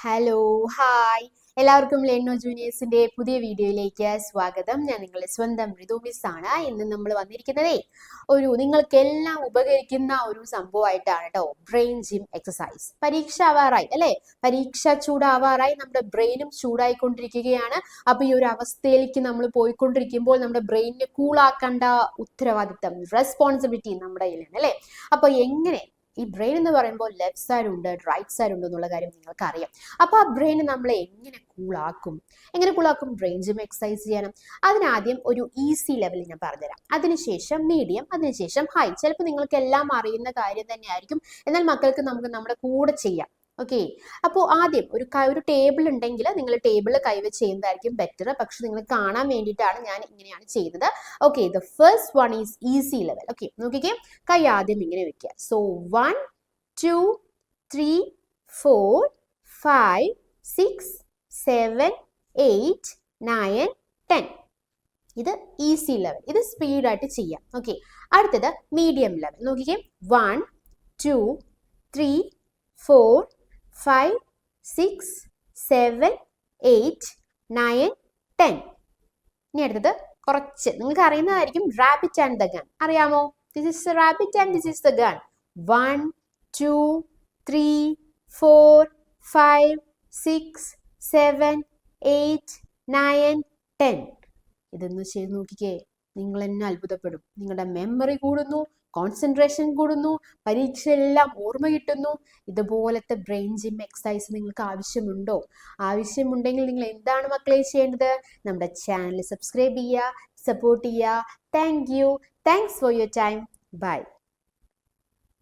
Hello hi എല്ലാവർക്കും ലേണോ ജൂനിയേഴ്സിന്റെ പുതിയ വീഡിയോയിലേക്ക് സ്വാഗതം. ഞാൻ നിങ്ങളുടെ സ്വന്തം ഋതു മിസ് ആണ്. ഇന്ന് നമ്മൾ വന്നിരിക്കുന്നതേ നിങ്ങൾക്കെല്ലാം ഉപകരിക്കുന്ന ഒരു സംഭവമായിട്ടാണ് കേട്ടോ. Brain gym exercise. പരീക്ഷ ആവാറായി അല്ലെ, പരീക്ഷ ചൂടാവാറായി, നമ്മുടെ ബ്രെയിനും ചൂടായിക്കൊണ്ടിരിക്കുകയാണ്. അപ്പൊ ഈ ഒരു അവസ്ഥയിലേക്ക് നമ്മൾ പോയിക്കൊണ്ടിരിക്കുമ്പോൾ നമ്മുടെ ബ്രെയിനിനെ കൂളാക്കേണ്ട ഉത്തരവാദിത്തം, റെസ്പോൺസിബിലിറ്റി നമ്മുടെ കയ്യിലാണ് അല്ലെ. അപ്പൊ എങ്ങനെ ഈ ബ്രെയിൻ എന്ന് പറയുമ്പോൾ ലെഫ്റ്റ് സൈഡ് ഉണ്ട്, റൈറ്റ് സൈഡ് ഉണ്ട് എന്നുള്ള കാര്യം നിങ്ങൾക്ക് അറിയാം. അപ്പൊ ആ ബ്രെയിൻ നമ്മളെ എങ്ങനെ കൂളാക്കും ബ്രെയിൻ ജിം എക്സസൈസ് ചെയ്യണം. അതിനാദ്യം ഒരു ഈസി ലെവൽ ഞാൻ പറഞ്ഞുതരാം, അതിനുശേഷം മീഡിയം, അതിനുശേഷം ഹൈ. ചിലപ്പോൾ നിങ്ങൾക്ക് എല്ലാം അറിയുന്ന കാര്യം തന്നെയായിരിക്കും, എന്നാൽ മക്കൾക്ക് നമുക്ക് നമ്മുടെ കൂടെ ചെയ്യാം. ഓക്കെ, അപ്പോൾ ആദ്യം ഒരു ടേബിൾ ഉണ്ടെങ്കിൽ നിങ്ങൾ ടേബിളിൽ കൈവച്ച് ചെയ്യുന്നതായിരിക്കും ബെറ്റർ. പക്ഷെ നിങ്ങൾ കാണാൻ വേണ്ടിയിട്ടാണ് ഞാൻ ഇങ്ങനെയാണ് ചെയ്തത്. Okay, the first one is easy level. Okay, നോക്കിക്കേ, കൈ ആദ്യം ഇങ്ങനെ വെക്കുക. സോ 1 2 3 4 5 6 7 8 9 10. ഇത് ഈസി ലെവൽ, ഇത് സ്പീഡായിട്ട് ചെയ്യാം. ഓക്കെ, അടുത്തത് മീഡിയം ലെവൽ. നോക്കിക്കേ, 1 2 3 4 5 6 7 8 9 10. ഇനി അടുത്തത് കുറച്ച് നിങ്ങൾക്ക് അറിയുന്നതായിരിക്കും, റാബിറ്റ് ആൻഡ് ദ ഗൺ. അറിയാമോ? This is rabbit and this is the gun. 1 2 3 4 5 6 7 8 9 10. ഇതൊന്ന് ചെയ്ത് നോക്കിക്കേ, നിങ്ങൾ എന്നെ അത്ഭുതപ്പെടും. നിങ്ങളുടെ മെമ്മറി കൂടുന്നു, കോൺസെൻട്രേഷൻ കൂടുന്നു, പരീക്ഷയെല്ലാം ഓർമ്മ കിട്ടുന്നു. ഇതുപോലത്തെ ബ്രെയിൻ ജിം എക്സസൈസ് നിങ്ങൾക്ക് ആവശ്യമുണ്ടെങ്കിൽ നിങ്ങൾ എന്താണ് മക്കളെ ചെയ്യേണ്ടത്? നമ്മുടെ ചാനൽ സബ്സ്ക്രൈബ് ചെയ്യുക, സപ്പോർട്ട് ചെയ്യുക. Thanks for your time. By.